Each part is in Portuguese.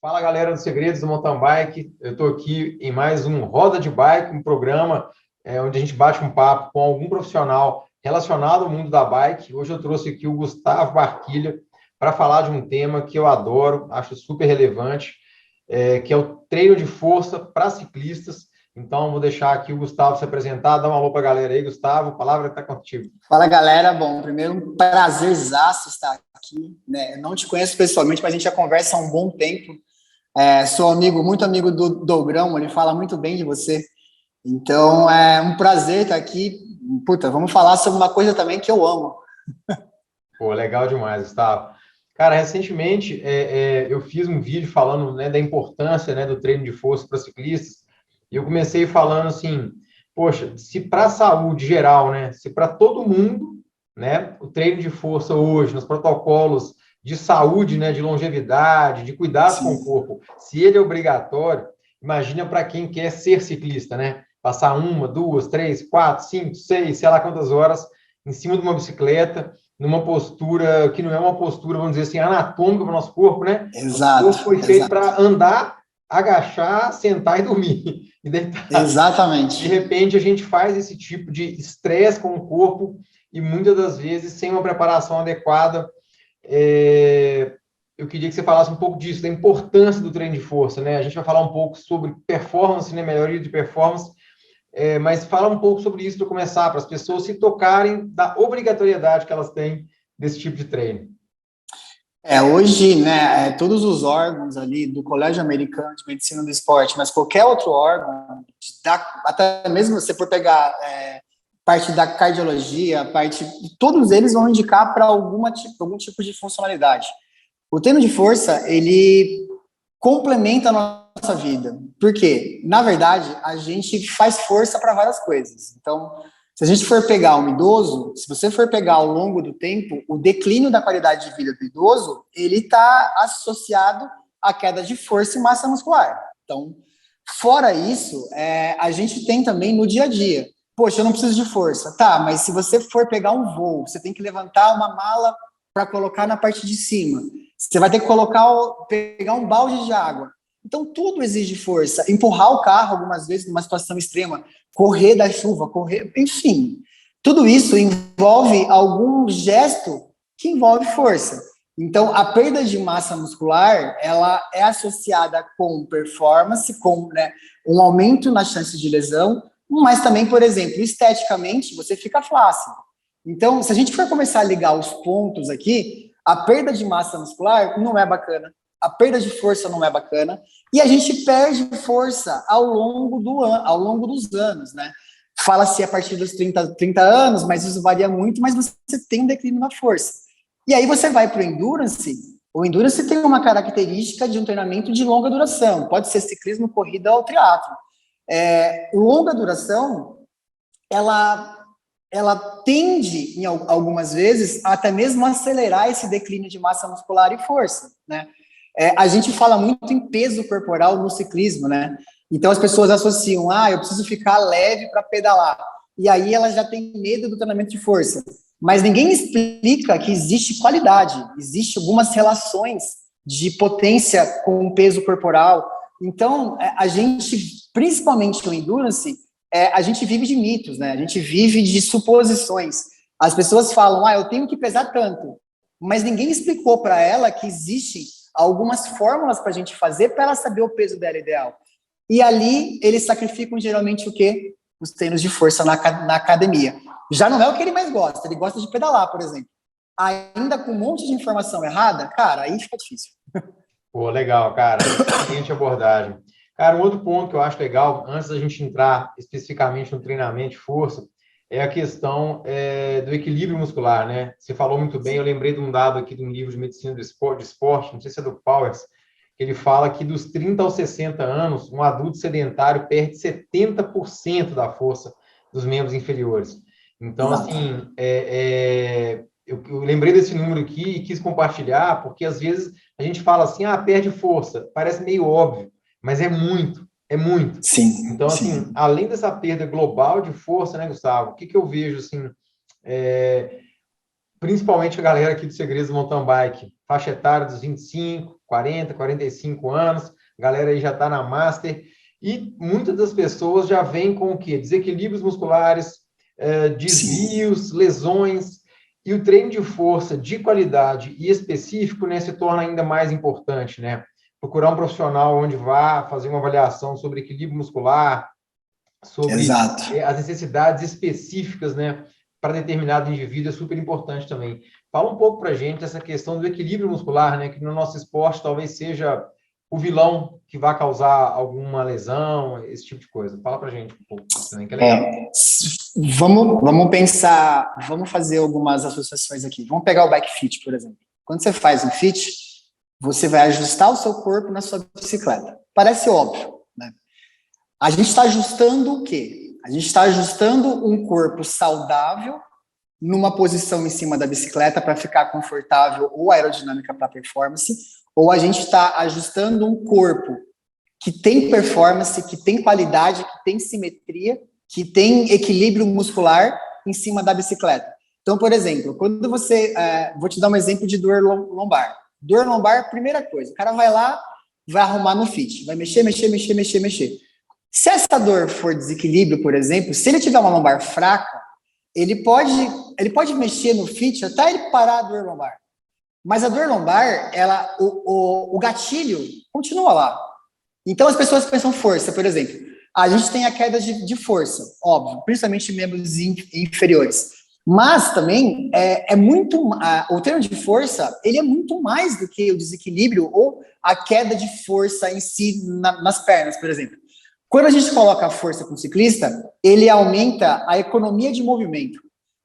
Fala, galera dos Segredos do Mountain Bike. Eu estou aqui em mais um Roda de Bike, um programa onde a gente bate um papo com algum profissional relacionado ao mundo da bike. Hoje eu trouxe aqui o Gustavo Barquilha para falar de um tema que eu adoro, acho super relevante, que é o treino de força para ciclistas. Então, vou deixar aqui o Gustavo se apresentar. Dá um alô para a galera aí, Gustavo. A palavra está contigo. Fala, galera. Bom, primeiro, um prazerzaço estar aqui, né? Eu não te conheço pessoalmente, mas a gente já conversa há um bom tempo. Sou muito amigo do Dogrão, ele fala muito bem de você. Então, é um prazer estar aqui. Puta, vamos falar sobre uma coisa também que eu amo. Pô, legal demais, Gustavo. Cara, recentemente eu fiz um vídeo falando, né, da importância, né, do treino de força para ciclistas, e eu comecei falando assim, poxa, se para a saúde geral, né, se para todo mundo, né, o treino de força hoje, nos protocolos de saúde, né, de longevidade, de cuidado com o corpo, se ele é obrigatório, imagina para quem quer ser ciclista, né? Passar 1, 2, 3, 4, 5, 6, sei lá quantas horas em cima de uma bicicleta, numa postura que não é uma postura, vamos dizer assim, anatômica para o nosso corpo, né? Exato. O corpo foi feito para andar, agachar, sentar e dormir. E deitar. Exatamente. De repente, a gente faz esse tipo de estresse com o corpo e muitas das vezes sem uma preparação adequada. Eu queria que você falasse um pouco disso, da importância do treino de força, né? A gente vai falar um pouco sobre performance, né? Melhoria de performance, mas fala um pouco sobre isso para começar, para as pessoas se tocarem da obrigatoriedade que elas têm desse tipo de treino. Hoje, né, todos os órgãos ali do Colégio Americano de Medicina do Esporte, mas qualquer outro órgão, até mesmo se você for pegar parte da cardiologia, todos eles vão indicar para algum tipo de funcionalidade. O treino de força, ele complementa a nossa vida. Por quê? Na verdade, a gente faz força para várias coisas. Então, se a gente for pegar um idoso, se você for pegar ao longo do tempo, o declínio da qualidade de vida do idoso, ele está associado à queda de força e massa muscular. Então, fora isso, a gente tem também no dia a dia. Poxa, eu não preciso de força. Tá, mas se você for pegar um voo, você tem que levantar uma mala para colocar na parte de cima. Você vai ter que pegar um balde de água. Então, tudo exige força. Empurrar o carro, algumas vezes, numa situação extrema, correr da chuva, enfim. Tudo isso envolve algum gesto que envolve força. Então, a perda de massa muscular, ela é associada com performance, com, né, um aumento na chance de lesão, mas também, por exemplo, esteticamente, você fica flácido. Então, se a gente for começar a ligar os pontos aqui, a perda de massa muscular não é bacana, a perda de força não é bacana, e a gente perde força ao longo dos anos, né? Fala-se a partir dos 30 anos, mas isso varia muito, mas você tem um declínio na força. E aí você vai para o Endurance. O Endurance tem uma característica de um treinamento de longa duração, pode ser ciclismo, corrida ou triatlo. Longa duração, ela tende, em algumas vezes, até mesmo acelerar esse declínio de massa muscular e força, né? A gente fala muito em peso corporal no ciclismo, né? Então as pessoas associam, eu preciso ficar leve para pedalar. E aí elas já têm medo do treinamento de força. Mas ninguém explica que existe qualidade, existe algumas relações de potência com o peso corporal. Então, a gente, principalmente no Endurance, a gente vive de mitos, né? A gente vive de suposições. As pessoas falam, eu tenho que pesar tanto, mas ninguém explicou para ela que existem algumas fórmulas para a gente fazer para ela saber o peso dela ideal. E ali, eles sacrificam geralmente o quê? Os treinos de força na academia. Já não é o que ele mais gosta, ele gosta de pedalar, por exemplo. Ainda com um monte de informação errada, cara, aí fica difícil. Pô, legal, cara. Excelente abordagem. Cara, um outro ponto que eu acho legal, antes da gente entrar especificamente no treinamento de força, é a questão do equilíbrio muscular, né? Você falou muito bem, eu lembrei de um dado aqui de um livro de medicina do esporte, não sei se é do Powers, que ele fala que dos 30 aos 60 anos, um adulto sedentário perde 70% da força dos membros inferiores. Então, assim, eu lembrei desse número aqui e quis compartilhar, porque às vezes a gente fala assim, perde força, parece meio óbvio, mas é muito. Sim. Então, assim, além dessa perda global de força, né, Gustavo, o que eu vejo, assim, principalmente a galera aqui do Segredos do Mountain Bike, faixa etária dos 25, 40, 45 anos, a galera aí já está na Master, e muitas das pessoas já vêm com o quê? Desequilíbrios musculares, desvios, lesões, e o treino de força de qualidade e específico, né, se torna ainda mais importante, né? Procurar um profissional onde vá fazer uma avaliação sobre equilíbrio muscular, sobre Exato. as necessidades específicas, né, para determinado indivíduo é super importante também. Fala um pouco para a gente essa questão do equilíbrio muscular, né, que no nosso esporte talvez seja o vilão que vai causar alguma lesão, esse tipo de coisa. Fala para a gente um pouco também, que é legal. Vamos pensar, vamos fazer algumas associações aqui. Vamos pegar o bike fit, por exemplo. Quando você faz um fit, você vai ajustar o seu corpo na sua bicicleta. Parece óbvio, né? A gente está ajustando o quê? A gente está ajustando um corpo saudável numa posição em cima da bicicleta para ficar confortável ou aerodinâmica para performance, ou a gente está ajustando um corpo que tem performance, que tem qualidade, que tem simetria, que tem equilíbrio muscular em cima da bicicleta. Então, por exemplo, quando você... vou te dar um exemplo de dor lombar. Dor lombar, primeira coisa, o cara vai lá, vai arrumar no fit, vai mexer. Se essa dor for desequilíbrio, por exemplo, se ele tiver uma lombar fraca, ele pode mexer no fit até ele parar a dor lombar. Mas a dor lombar, o gatilho continua lá. Então as pessoas pensam força, por exemplo. A gente tem a queda de força, óbvio, principalmente em membros inferiores. Mas também o treino de força, ele é muito mais do que o desequilíbrio ou a queda de força em si nas pernas, por exemplo. Quando a gente coloca a força com o ciclista, ele aumenta a economia de movimento.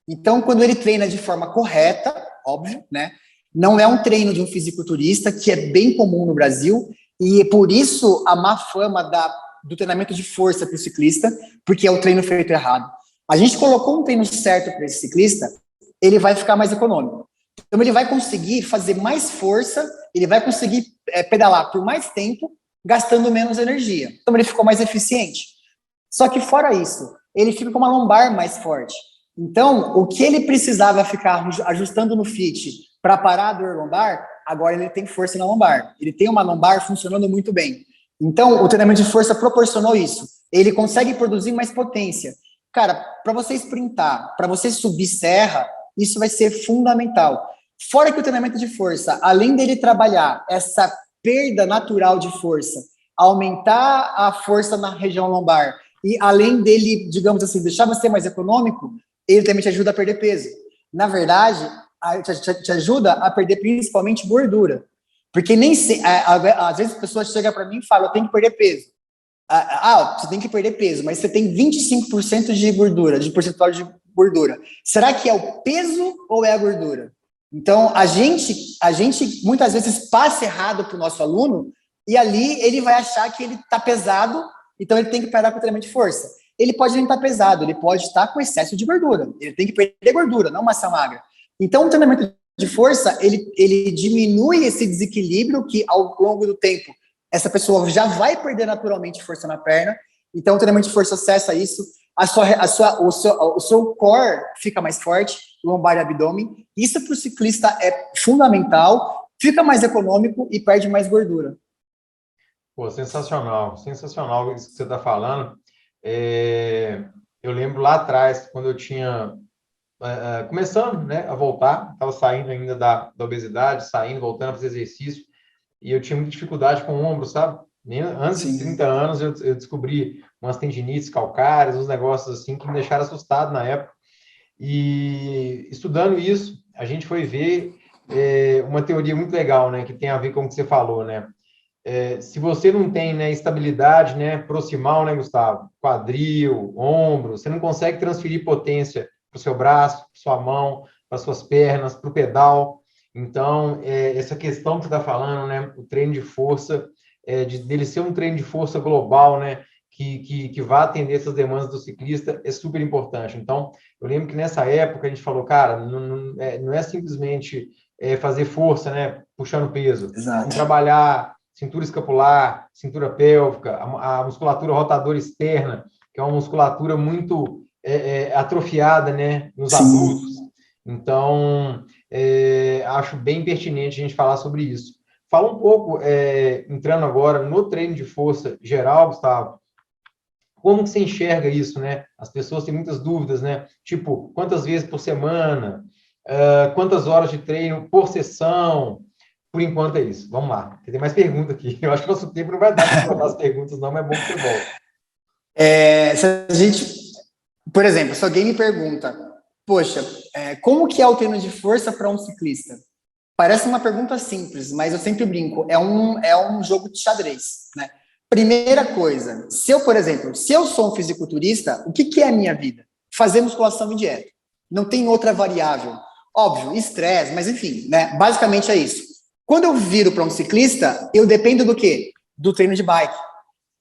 Então, quando ele treina de forma correta, óbvio, né? Não é um treino de um fisiculturista, que é bem comum no Brasil, e por isso a má fama do treinamento de força para o ciclista, porque é o treino feito errado. A gente colocou um treino certo para esse ciclista, ele vai ficar mais econômico. Então, ele vai conseguir fazer mais força, ele vai conseguir pedalar por mais tempo, gastando menos energia. Então, ele ficou mais eficiente. Só que, fora isso, ele fica com uma lombar mais forte. Então, o que ele precisava ficar ajustando no fit para parar a dor lombar, agora ele tem força na lombar. Ele tem uma lombar funcionando muito bem. Então, o treinamento de força proporcionou isso. Ele consegue produzir mais potência. Cara, para você sprintar, para você subir serra, isso vai ser fundamental. Fora que o treinamento de força, além dele trabalhar essa perda natural de força, aumentar a força na região lombar, e além dele, digamos assim, deixar você mais econômico, ele também te ajuda a perder peso. Na verdade, te ajuda a perder principalmente gordura. Porque nem às vezes as pessoas chegam para mim e falam, eu tenho que perder peso. Você tem que perder peso, mas você tem 25% de gordura, de percentual de gordura. Será que é o peso ou é a gordura? Então, a gente muitas vezes passa errado para o nosso aluno e ali ele vai achar que ele está pesado, então ele tem que parar com o treinamento de força. Ele pode nem estar pesado, ele pode estar com excesso de gordura. Ele tem que perder gordura, não massa magra. Então, o treinamento de força, ele diminui esse desequilíbrio que, ao longo do tempo, essa pessoa já vai perder naturalmente força na perna. Então, o treinamento de força acessa isso. O seu core fica mais forte, lombar e abdômen. Isso para o ciclista é fundamental, fica mais econômico e perde mais gordura. Pô, sensacional, sensacional isso que você está falando. Eu lembro lá atrás, quando eu tinha começando, né, a voltar, estava saindo ainda da obesidade, voltando a fazer exercício, e eu tinha muita dificuldade com o ombro, sabe? Antes de 30 anos, eu descobri umas tendinites calcárias, uns negócios assim que me deixaram assustado na época. E estudando isso, a gente foi ver uma teoria muito legal, né, que tem a ver com o que você falou, né? Se você não tem, né, estabilidade, né, proximal, né, Gustavo? Quadril, ombro, você não consegue transferir potência para o seu braço, para sua mão, para suas pernas, para o pedal. Então, essa questão que você está falando, né, o treino de força, dele ser um treino de força global, né, que vai atender essas demandas do ciclista, é super importante. Então, eu lembro que nessa época a gente falou, cara, não é simplesmente fazer força, né, puxando peso. Exato. Vamos trabalhar cintura escapular, cintura pélvica, a musculatura rotadora externa, que é uma musculatura muito atrofiada, né, nos adultos. Então, acho bem pertinente a gente falar sobre isso. Fala um pouco, entrando agora no treino de força geral, Gustavo, como que você enxerga isso, né? As pessoas têm muitas dúvidas, né? Tipo, quantas vezes por semana, quantas horas de treino por sessão. Por enquanto é isso. Vamos lá. Tem mais pergunta aqui. Eu acho que o nosso tempo não vai dar para colocar as perguntas, não, mas é bom que você volta. Se a gente, por exemplo, se alguém me pergunta, poxa, como que é o treino de força para um ciclista? Parece uma pergunta simples, mas eu sempre brinco, é um jogo de xadrez, né? Primeira coisa, por exemplo, se eu sou um fisiculturista, o que é a minha vida? Fazer musculação e dieta. Não tem outra variável. Óbvio, estresse, mas enfim, né? Basicamente é isso. Quando eu viro para um ciclista, eu dependo do quê? Do treino de bike.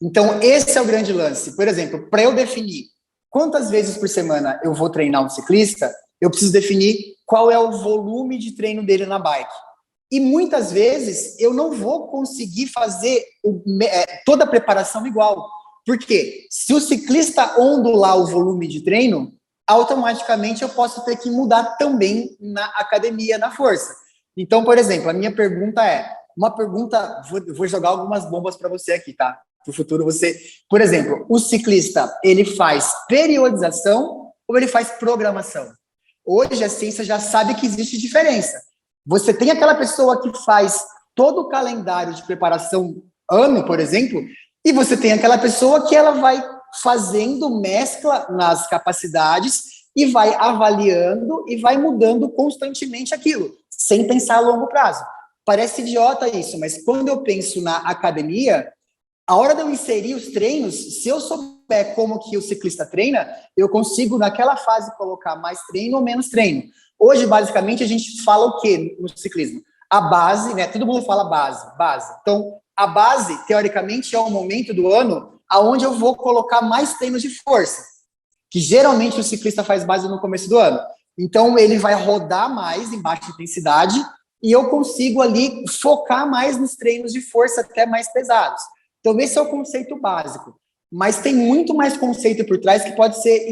Então, esse é o grande lance. Por exemplo, para eu definir quantas vezes por semana eu vou treinar um ciclista, eu preciso definir qual é o volume de treino dele na bike. E muitas vezes eu não vou conseguir fazer toda a preparação igual. Por quê? Se o ciclista ondular o volume de treino, automaticamente eu posso ter que mudar também na academia, na força. Então, por exemplo, a minha pergunta vou jogar algumas bombas para você aqui, tá? Para o futuro você... Por exemplo, o ciclista, ele faz periodização ou ele faz programação? Hoje a ciência já sabe que existe diferença. Você tem aquela pessoa que faz todo o calendário de preparação ano, por exemplo, e você tem aquela pessoa que ela vai fazendo mescla nas capacidades e vai avaliando e vai mudando constantemente aquilo, sem pensar a longo prazo. Parece idiota isso, mas quando eu penso na academia, a hora de eu inserir os treinos, se eu souber como que o ciclista treina, eu consigo, naquela fase, colocar mais treino ou menos treino. Hoje, basicamente, a gente fala o quê no ciclismo? A base, né? Todo mundo fala base. Então, a base, teoricamente, é o momento do ano onde eu vou colocar mais treinos de força, que geralmente o ciclista faz base no começo do ano. Então, ele vai rodar mais em baixa intensidade e eu consigo ali focar mais nos treinos de força até mais pesados. Então, esse é o conceito básico. Mas tem muito mais conceito por trás que pode ser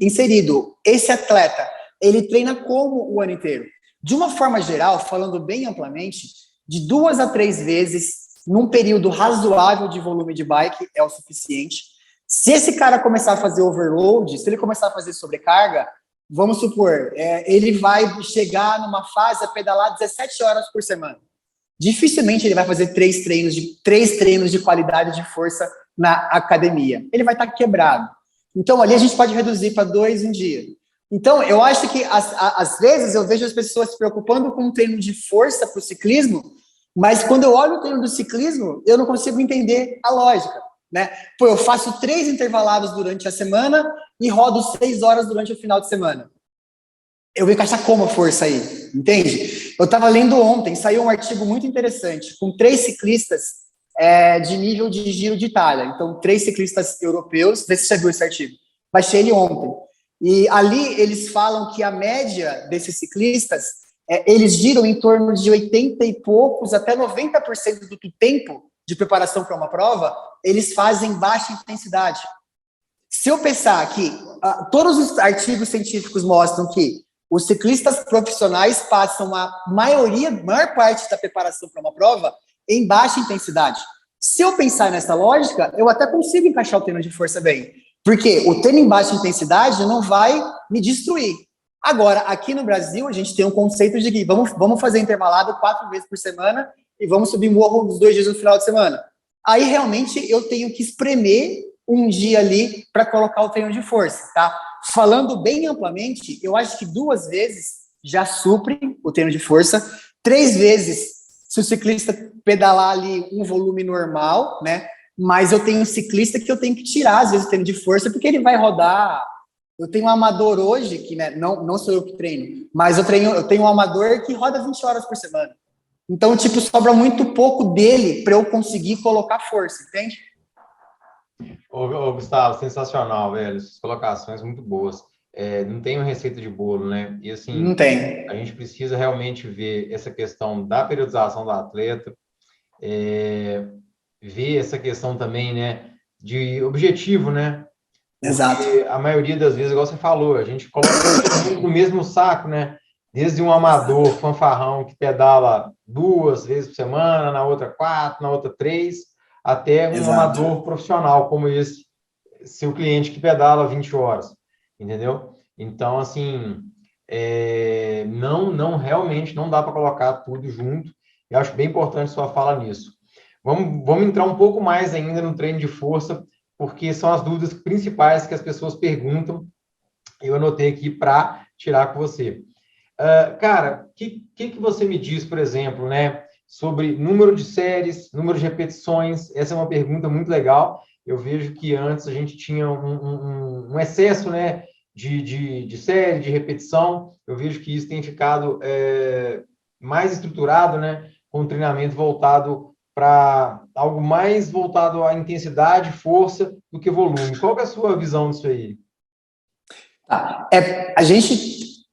inserido. Esse atleta, ele treina como o ano inteiro? De uma forma geral, falando bem amplamente, de 2 a 3 vezes, num período razoável de volume de bike, é o suficiente. Se esse cara começar a fazer overload, se ele começar a fazer sobrecarga, vamos supor, ele vai chegar numa fase a pedalar 17 horas por semana. Dificilmente ele vai fazer 3 treinos de qualidade de força na academia. Ele vai estar quebrado. Então, ali a gente pode reduzir para 2 um dia. Então, eu acho que, às vezes, eu vejo as pessoas se preocupando com um treino de força para o ciclismo, mas quando eu olho o treino do ciclismo, eu não consigo entender a lógica, né? Pô, eu faço 3 intervalados durante a semana e rodo 6 horas durante o final de semana. Eu vou encaixar como a força aí, entende? Eu estava lendo ontem, saiu um artigo muito interessante, com 3 ciclistas de nível de Giro de Itália. Então, 3 ciclistas europeus, vê se você já viu esse artigo. Baixei ele ontem. E ali eles falam que a média desses ciclistas, eles giram em torno de 80 e poucos, até 90% do tempo de preparação para uma prova, eles fazem baixa intensidade. Se eu pensar que todos os artigos científicos mostram que os ciclistas profissionais passam a maior parte da preparação para uma prova em baixa intensidade. Se eu pensar nessa lógica, eu até consigo encaixar o treino de força bem. Porque o treino em baixa intensidade não vai me destruir. Agora, aqui no Brasil, a gente tem um conceito de que vamos fazer intervalado 4 vezes por semana e vamos subir morro os 2 dias no final de semana. Aí, realmente, eu tenho que espremer um dia ali para colocar o treino de força, tá? Falando bem amplamente, eu acho que 2 vezes já supre o treino de força, 3 vezes, se o ciclista pedalar ali um volume normal, né? Mas eu tenho um ciclista que eu tenho que tirar, às vezes, o treino de força, porque ele vai rodar. Eu tenho um amador hoje, que né, não sou eu que treino, mas eu tenho um amador que roda 20 horas por semana. Então, tipo, sobra muito pouco dele para eu conseguir colocar força, entende? Ô, Gustavo, sensacional, velho. Essas colocações muito boas. Não tem uma receita de bolo, né? E assim, não tem. A gente precisa realmente ver essa questão da periodização do atleta, ver essa questão também, né, de objetivo, né? Porque Exato. a maioria das vezes, igual você falou, a gente coloca todo mundo no mesmo saco, né? desde um amador fanfarrão que pedala 2 vezes por semana, na outra 4, na outra 3, até um Exato. amador profissional como esse seu cliente que pedala 20 horas, entendeu? Então, assim, não realmente não dá para colocar tudo junto. Eu acho bem importante sua fala nisso. Vamos entrar um pouco mais ainda no treino de força, porque são as dúvidas principais que as pessoas perguntam. Eu anotei aqui para tirar com você. Cara, o que você me diz, por exemplo, né, sobre número de séries, número de repetições? Essa é uma pergunta muito legal. Eu vejo que antes a gente tinha um excesso, né, de série, de repetição. Eu vejo que isso tem ficado mais estruturado, né, com um treinamento voltado para algo mais voltado à intensidade, força, do que volume. Qual que é a sua visão disso aí? Tá.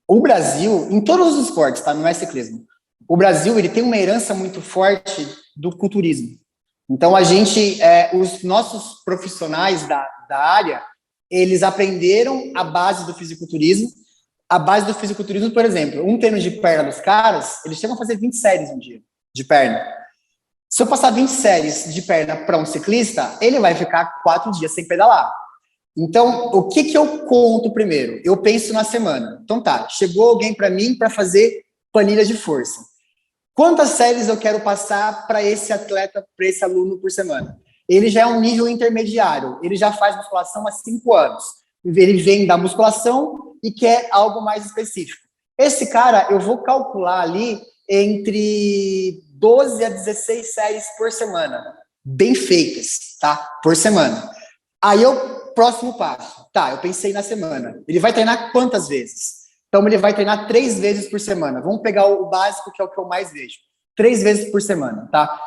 O Brasil, em todos os esportes, tá? Não é ciclismo. O Brasil, ele tem uma herança muito forte do culturismo. Então, os nossos profissionais da área, eles aprenderam a base do fisiculturismo. A base do fisiculturismo, por exemplo, um treino de perna dos caras, eles chegam a fazer 20 séries um dia de perna. Se eu passar 20 séries de perna para um ciclista, ele vai ficar 4 dias sem pedalar. Então, o que eu conto primeiro? Eu penso na semana. Então tá, chegou alguém para mim para fazer planilha de força. Quantas séries eu quero passar para esse atleta, para esse aluno por semana? Ele já é um nível intermediário, ele já faz musculação há 5 anos. Ele vem da musculação e quer algo mais específico. Esse cara, eu vou calcular ali entre 12 a 16 séries por semana, bem feitas, tá? Por semana. Aí próximo passo. Tá, eu pensei na semana. Ele vai treinar quantas vezes? Então, ele vai treinar 3 vezes por semana. Vamos pegar o básico, que é o que eu mais vejo. 3 vezes por semana, tá?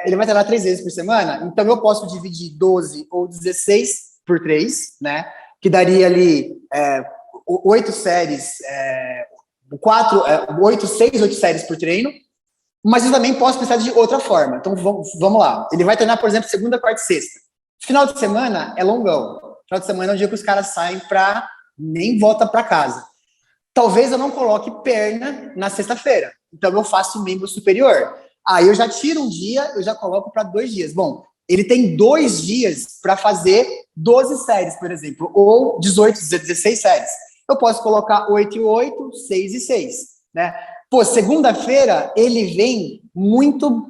Ele vai treinar 3 vezes por semana, então eu posso dividir 12 ou 16 por 3, né? Que daria ali 8 séries, 8 séries por treino. Mas eu também posso pensar de outra forma. Então, vamos lá. Ele vai treinar, por exemplo, segunda, quarta e sexta. Final de semana é longão. Final de semana é um dia que os caras saem para nem volta para casa. Talvez eu não coloque perna na sexta-feira. Então eu faço membro superior. Aí eu já tiro um dia, eu já coloco para 2 dias. Bom, ele tem 2 dias para fazer 12 séries, por exemplo, ou 18, 16 séries. Eu posso colocar 8 e 8, 6 e 6, né? Pô, segunda-feira ele vem muito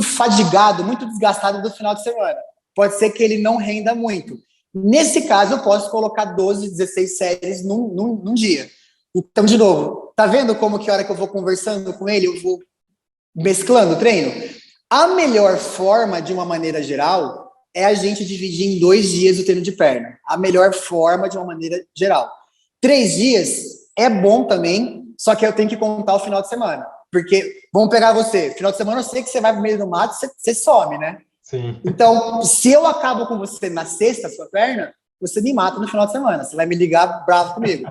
fadigado, muito desgastado do final de semana. Pode ser que ele não renda muito. Nesse caso, eu posso colocar 12, 16 séries num dia. Então, de novo, tá vendo como que a hora que eu vou conversando com ele, eu vou mesclando o treino? A melhor forma, de uma maneira geral, é a gente dividir em 2 dias o treino de perna. A melhor forma, de uma maneira geral. 3 dias é bom também, só que eu tenho que contar o final de semana. Porque, vamos pegar você, final de semana eu sei que você vai pro meio do mato, você some, né? Sim. Então, se eu acabo com você na sexta, sua perna, você me mata no final de semana, você vai me ligar bravo comigo.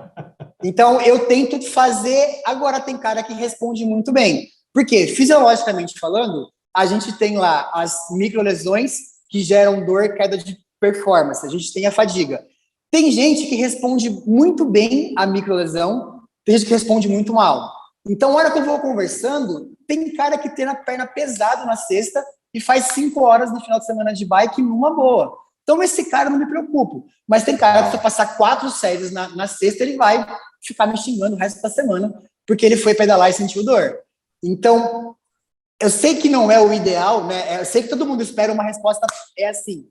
Então, eu tento fazer, agora tem cara que responde muito bem. Porque, fisiologicamente falando, a gente tem lá as microlesões que geram dor, queda de performance, a gente tem a fadiga. Tem gente que responde muito bem à microlesão, tem gente que responde muito mal. Então, na hora que eu vou conversando, tem cara que tem a perna pesada na sexta e faz 5 horas no final de semana de bike numa boa. Então, esse cara eu não me preocupo. Mas tem cara que se eu passar 4 séries na sexta, ele vai ficar me xingando o resto da semana, porque ele foi pedalar e sentiu dor. Então, eu sei que não é o ideal, né? Eu sei que todo mundo espera uma resposta assim.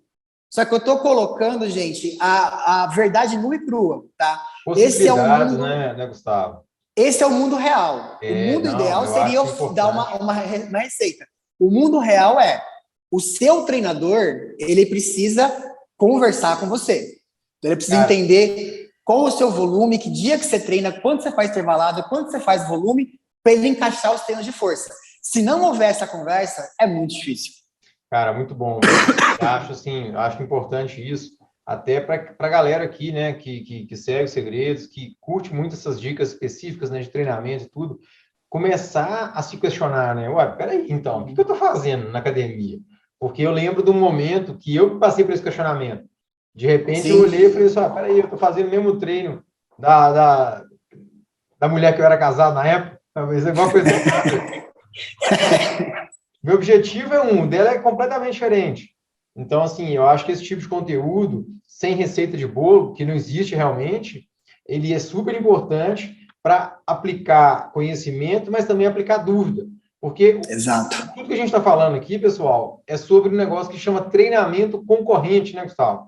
Só que eu estou colocando, gente, a verdade nua e crua, tá? Esse é o mundo, né, Gustavo? Esse é o mundo real. O mundo ideal seria eu dar uma receita. O mundo real é o seu treinador, ele precisa conversar com você. Ele precisa entender qual o seu volume, que dia que você treina, quanto você faz intervalado, quanto você faz volume, para ele encaixar os treinos de força. Se não houver essa conversa, é muito difícil. Cara, muito bom. Acho importante isso, até para a galera aqui, né, que segue os segredos, que curte muito essas dicas específicas, né, de treinamento e tudo, começar a se questionar, né? Ué, peraí, então, o que eu estou fazendo na academia? Porque eu lembro de um momento que eu passei por esse questionamento. De repente, eu olhei e falei assim, peraí, eu estou fazendo o mesmo treino da mulher que eu era casado na época, talvez é igual coisa. Meu objetivo é um, dela é completamente diferente. Então, assim, eu acho que esse tipo de conteúdo, sem receita de bolo, que não existe realmente, ele é super importante para aplicar conhecimento, mas também aplicar dúvida. Porque Exato. tudo que a gente está falando aqui, pessoal, é sobre um negócio que chama treinamento concorrente, né, Gustavo?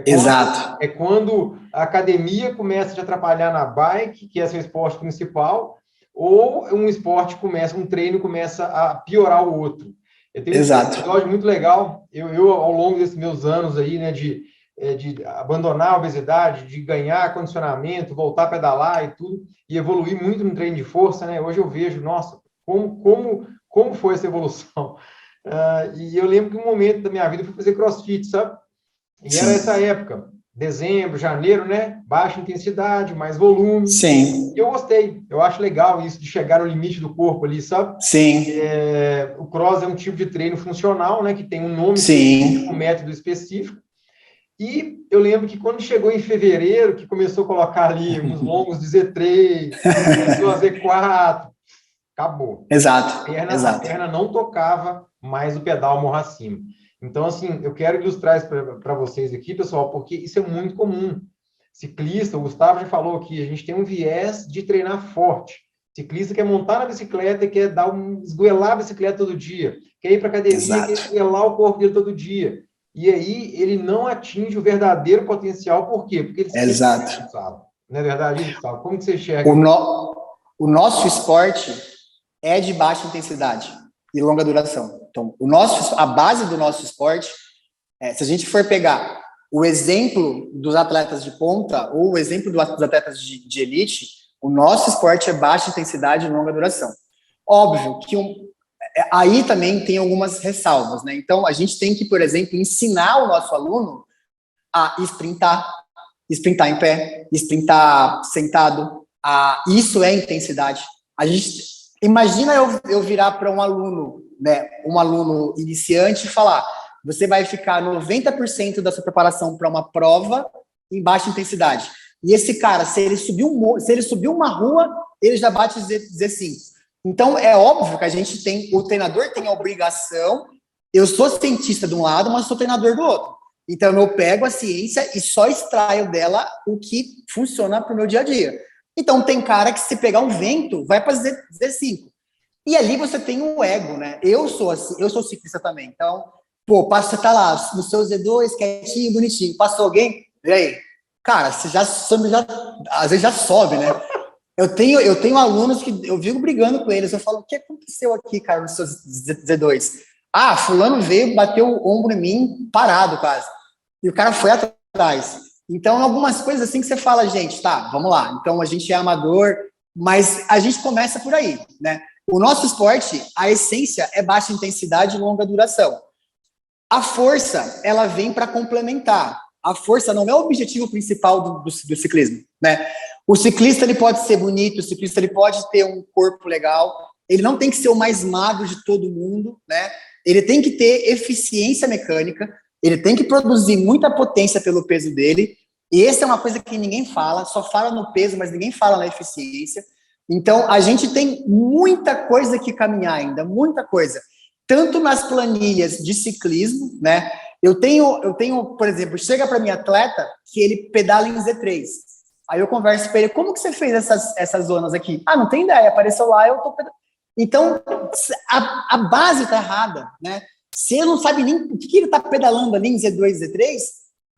Exato. É quando a academia começa a te atrapalhar na bike, que é seu esporte principal, ou um treino começa a piorar o outro. Eu tenho um episódio muito legal, eu ao longo desses meus anos aí, né, de abandonar a obesidade, de ganhar condicionamento, voltar a pedalar e tudo, e evoluir muito no treino de força, né? Hoje eu vejo, nossa, como foi essa evolução? E eu lembro que um momento da minha vida eu fui fazer crossfit, sabe? E era essa época, dezembro, janeiro, né? Baixa intensidade, mais volume. Sim. E eu gostei. Eu acho legal isso de chegar no limite do corpo ali, sabe? Sim. O cross é um tipo de treino funcional, né? Que tem um nome específico, um método específico. E eu lembro que quando chegou em fevereiro, que começou a colocar ali uns longos de Z3, começou a Z4, acabou. Exato. A perna não tocava mais o pedal morra acima. Então, assim, eu quero ilustrar isso para vocês aqui, pessoal, porque isso é muito comum. Ciclista, o Gustavo já falou aqui, a gente tem um viés de treinar forte. Ciclista quer montar na bicicleta e quer esgoelar a bicicleta todo dia, quer ir para academia, quer esgoelar o corpo dele todo dia. E aí ele não atinge o verdadeiro potencial, por quê? Porque ele se sente cansado. Não é verdade, Gustavo? Como que você enxerga? O nosso esporte é de baixa intensidade e longa duração. Então, a base do nosso esporte, se a gente for pegar o exemplo dos atletas de ponta ou o exemplo dos atletas de elite, o nosso esporte é baixa intensidade e longa duração. Óbvio que aí também tem algumas ressalvas, né? Então, a gente tem que, por exemplo, ensinar o nosso aluno a sprintar em pé, sprintar sentado. Isso é intensidade. Imagina eu virar para um aluno, né, um aluno iniciante e falar: você vai ficar 90% da sua preparação para uma prova em baixa intensidade. E esse cara, se ele subir uma rua, ele já bate Z5. Então, é óbvio que o treinador tem a obrigação, eu sou cientista de um lado, mas sou treinador do outro. Então, eu pego a ciência e só extraio dela o que funciona para o meu dia a dia. Então, tem cara que se pegar um vento, vai para Z5. E ali você tem um ego, né? Eu sou assim, eu sou ciclista também. Então, você tá lá no seu Z2, quietinho, bonitinho. Passou alguém, e aí? Cara, você às vezes já sobe, né? Eu tenho alunos que eu vivo brigando com eles. Eu falo: o que aconteceu aqui, cara, no seu Z2? Fulano veio, bateu o ombro em mim, parado quase. E o cara foi atrás. Então, algumas coisas assim que você fala: gente, tá, vamos lá. Então, a gente é amador, mas a gente começa por aí, né? O nosso esporte, a essência é baixa intensidade e longa duração. A força, ela vem para complementar. A força não é o objetivo principal do ciclismo, né? O ciclista, ele pode ser bonito, o ciclista, ele pode ter um corpo legal, ele não tem que ser o mais magro de todo mundo, né? Ele tem que ter eficiência mecânica, ele tem que produzir muita potência pelo peso dele, e essa é uma coisa que ninguém fala, só fala no peso, mas ninguém fala na eficiência. Então, a gente tem muita coisa que caminhar ainda, muita coisa. Tanto nas planilhas de ciclismo, né? Eu tenho, por exemplo, chega para mim atleta que ele pedala em Z3. Aí eu converso com ele: como que você fez essas zonas aqui? Não tem ideia, apareceu lá, eu tô pedalando. Então, a base tá errada, né? Se ele não sabe nem o que ele tá pedalando ali em Z2, Z3,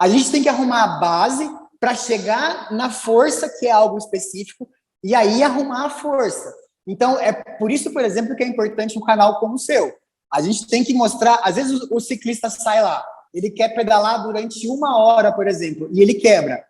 a gente tem que arrumar a base para chegar na força, que é algo específico, e aí arrumar a força. Então, é por isso, por exemplo, que é importante um canal como o seu. A gente tem que mostrar, às vezes o ciclista sai lá, ele quer pedalar durante 1 hora, por exemplo, e ele quebra.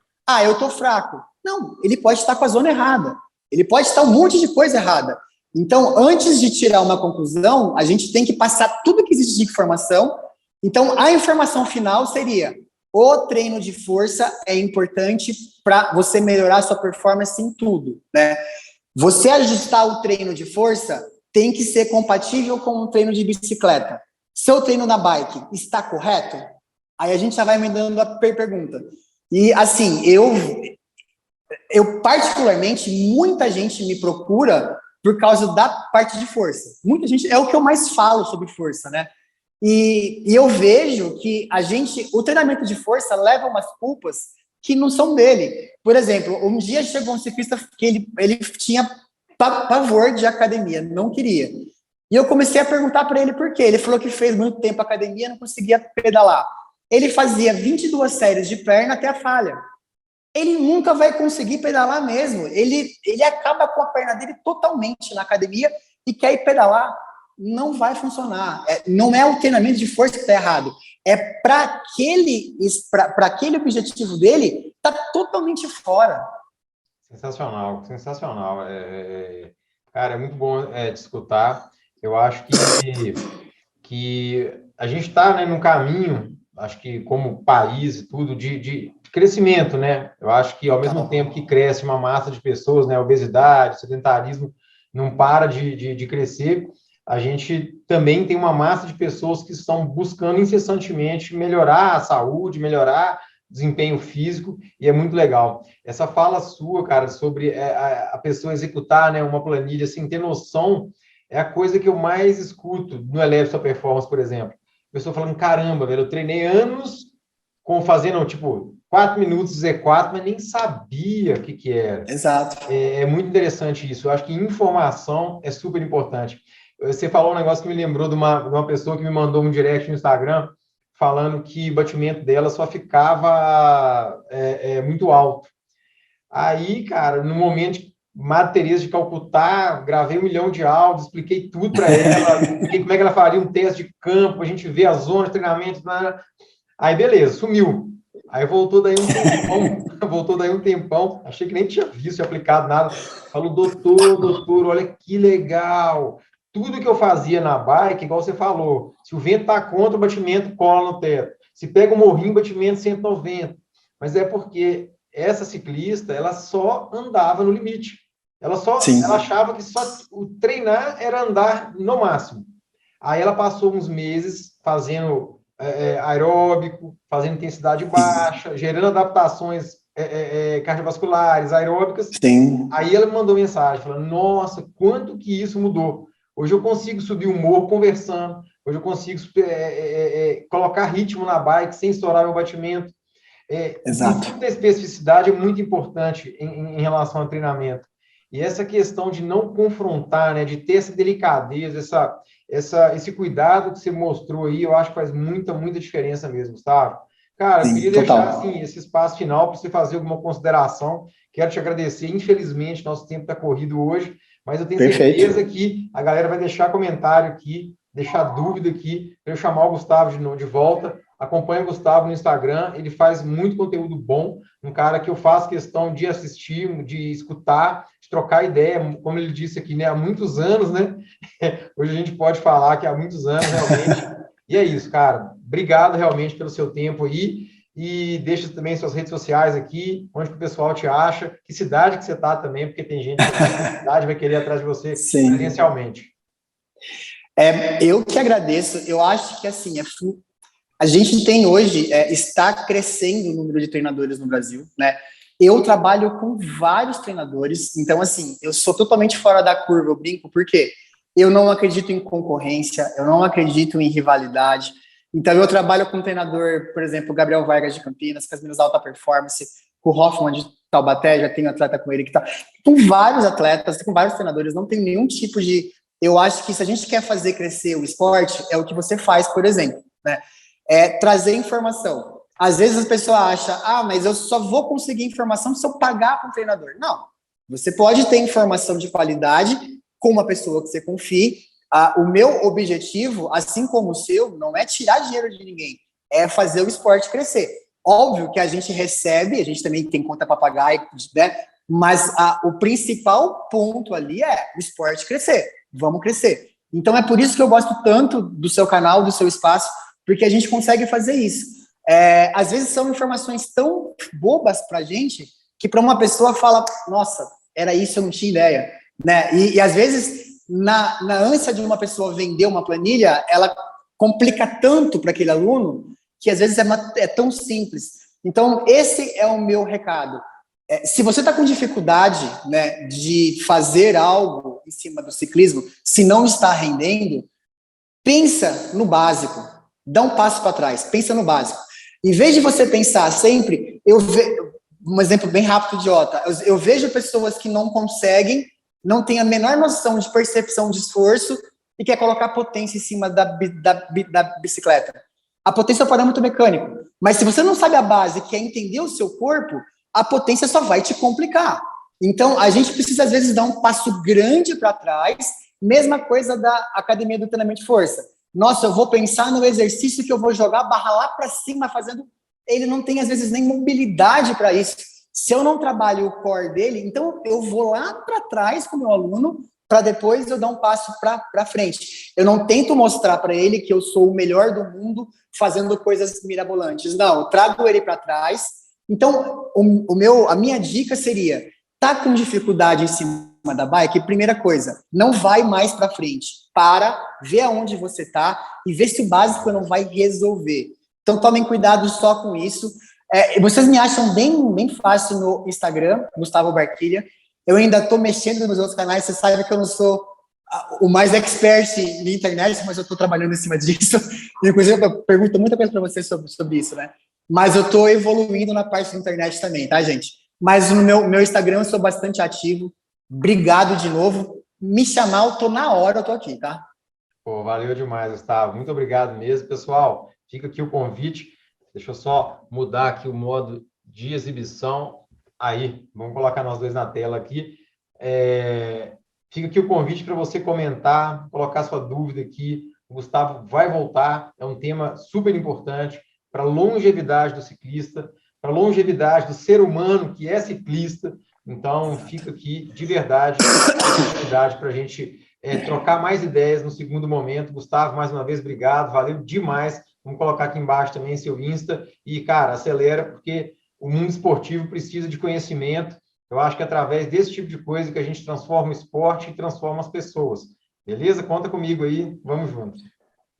Eu tô fraco. Não, ele pode estar com a zona errada. Ele pode estar um monte de coisa errada. Então, antes de tirar uma conclusão, a gente tem que passar tudo que existe de informação. Então, a informação final seria: o treino de força é importante para você melhorar a sua performance em tudo, né? Você ajustar o treino de força tem que ser compatível com o treino de bicicleta. Seu treino na bike está correto? Aí a gente já vai emendando a pergunta. E, assim, eu particularmente, muita gente me procura por causa da parte de força. Muita gente, é o que eu mais falo sobre força, né? E eu vejo que o treinamento de força leva umas culpas que não são dele. Por exemplo, um dia chegou um ciclista que ele tinha pavor de academia, não queria. E eu comecei a perguntar para ele por quê. Ele falou que fez muito tempo academia, não conseguia pedalar. Ele fazia 22 séries de perna até a falha. Ele nunca vai conseguir pedalar mesmo. Ele acaba com a perna dele totalmente na academia e quer ir pedalar. Não vai funcionar. Não é o treinamento de força que está errado. É para aquele objetivo dele, está totalmente fora. Sensacional, sensacional. Cara, é muito bom te escutar. Eu acho que a gente está, né, num caminho, acho que como país e tudo, de crescimento, né? Eu acho que ao mesmo tempo que cresce uma massa de pessoas, né, obesidade, sedentarismo, não para de crescer, a gente também tem uma massa de pessoas que estão buscando incessantemente melhorar a saúde, melhorar o desempenho físico, e é muito legal. Essa fala sua, cara, sobre a pessoa executar, né, uma planilha sem ter noção, é a coisa que eu mais escuto no Eleve Sua Performance, por exemplo. A pessoa falando, caramba, velho, eu treinei anos fazendo, tipo, 4 minutos Z4, mas nem sabia o que era. Exato. É muito interessante isso. Eu acho que informação é super importante. Você falou um negócio que me lembrou de uma pessoa que me mandou um direct no Instagram falando que o batimento dela só ficava muito alto. Aí, cara, no momento de Madre Teresa de Calcutá, gravei 1 milhão de áudios, expliquei tudo para ela, expliquei como é que ela faria um teste de campo, a gente vê a zona de treinamento. Aí, beleza, sumiu. Aí voltou daí um tempão, achei que nem tinha visto, aplicado nada. Falou, doutor, olha que legal. Tudo que eu fazia na bike, igual você falou, se o vento está contra, o batimento cola no teto. Se pega o morrinho, batimento 190. Mas é porque essa ciclista, ela só andava no limite. Ela achava que só o treinar era andar no máximo. Aí ela passou uns meses fazendo aeróbico, fazendo intensidade baixa, gerando adaptações cardiovasculares, aeróbicas. Sim. Aí ela me mandou mensagem, falando, nossa, quanto que isso mudou. Hoje eu consigo subir o morro conversando, hoje eu consigo colocar ritmo na bike sem estourar meu batimento. Exato. A especificidade é muito importante em relação ao treinamento. E essa questão de não confrontar, né, de ter essa delicadeza, esse cuidado que você mostrou aí, eu acho que faz muita diferença mesmo, Gustavo. Cara, eu queria deixar assim, esse espaço final para você fazer alguma consideração. Quero te agradecer. Infelizmente, nosso tempo está corrido hoje, mas eu tenho certeza que a galera vai deixar comentário aqui, deixar dúvida aqui, para eu chamar o Gustavo de volta. Acompanhe o Gustavo no Instagram, ele faz muito conteúdo bom, um cara que eu faço questão de assistir, de escutar, de trocar ideia, como ele disse aqui, né, há muitos anos, né? Hoje a gente pode falar que há muitos anos, realmente. E é isso, cara. Obrigado realmente pelo seu tempo aí. E deixa também suas redes sociais aqui, onde que o pessoal te acha, que cidade que você está também, porque tem gente que na cidade vai querer ir atrás de você presencialmente. Eu que agradeço. Eu acho que, assim, a gente tem hoje, está crescendo o número de treinadores no Brasil, né? Eu trabalho com vários treinadores, então, assim, eu sou totalmente fora da curva, eu brinco, porque eu não acredito em concorrência, eu não acredito em rivalidade. Então, eu trabalho com um treinador, por exemplo, o Gabriel Vargas de Campinas, com as meninas da alta performance, com o Hoffman de Taubaté, já tenho atleta com ele que tá. Com vários atletas, com vários treinadores, não tem nenhum tipo de. Eu acho que se a gente quer fazer crescer o esporte, é o que você faz, por exemplo, né? Trazer informação. Às vezes as pessoas acham, mas eu só vou conseguir informação se eu pagar para um treinador. Não. Você pode ter informação de qualidade com uma pessoa que você confie. O meu objetivo, assim como o seu, não é tirar dinheiro de ninguém, é fazer o esporte crescer. Óbvio que a gente recebe, a gente também tem conta para pagar, né? Mas o principal ponto ali é o esporte crescer. Vamos crescer. Então é por isso que eu gosto tanto do seu canal, do seu espaço, porque a gente consegue fazer isso. Às vezes são informações tão bobas para a gente, que para uma pessoa fala, nossa, era isso, eu não tinha ideia. Né? E às vezes, na ânsia de uma pessoa vender uma planilha, ela complica tanto para aquele aluno, que às vezes é tão simples. Então, esse é o meu recado. se você está com dificuldade, né, de fazer algo em cima do ciclismo, se não está rendendo, pensa no básico, dá um passo para trás, pensa no básico. Em vez de você pensar sempre, um exemplo bem rápido, idiota, eu vejo pessoas que não conseguem, não têm a menor noção de percepção de esforço e quer colocar potência em cima da bicicleta. A potência é um parâmetro mecânico, mas se você não sabe a base, que é entender o seu corpo, a potência só vai te complicar. Então, a gente precisa, às vezes, dar um passo grande para trás, mesma coisa da academia do treinamento de força. Nossa, eu vou pensar no exercício que eu vou jogar a barra lá para cima, fazendo... Ele não tem, às vezes, nem mobilidade para isso. Se eu não trabalho o core dele, então eu vou lá para trás com o meu aluno, para depois eu dar um passo para frente. Eu não tento mostrar para ele que eu sou o melhor do mundo fazendo coisas mirabolantes. Não, eu trago ele para trás. Então, a minha dica seria, tá com dificuldade em cima da bike? Primeira coisa, não vai mais para frente. Vê aonde você tá e vê se o básico não vai resolver. Então, tomem cuidado só com isso. Vocês me acham bem fácil no Instagram, Gustavo Barquilha. Eu ainda estou mexendo nos meus outros canais, você sabe que eu não sou o mais expert na internet, mas eu estou trabalhando em cima disso. Inclusive, eu pergunto muita coisa para vocês sobre isso, né? Mas eu estou evoluindo na parte da internet também, tá, gente? Mas no meu Instagram eu sou bastante ativo. Obrigado de novo. Me chamar, eu tô na hora, eu tô aqui, tá? Pô, valeu demais, Gustavo. Muito obrigado mesmo. Pessoal, fica aqui o convite. Deixa eu só mudar aqui o modo de exibição. Aí, vamos colocar nós dois na tela aqui. Fica aqui o convite para você comentar, colocar sua dúvida aqui. O Gustavo vai voltar. É um tema super importante para a longevidade do ciclista, para a longevidade do ser humano que é ciclista. Então, fica aqui, de verdade, a oportunidade para a gente trocar mais ideias no segundo momento. Gustavo, mais uma vez, obrigado, valeu demais. Vamos colocar aqui embaixo também seu Insta. E, cara, acelera, porque o mundo esportivo precisa de conhecimento. Eu acho que é através desse tipo de coisa que a gente transforma o esporte e transforma as pessoas. Beleza? Conta comigo aí, vamos juntos.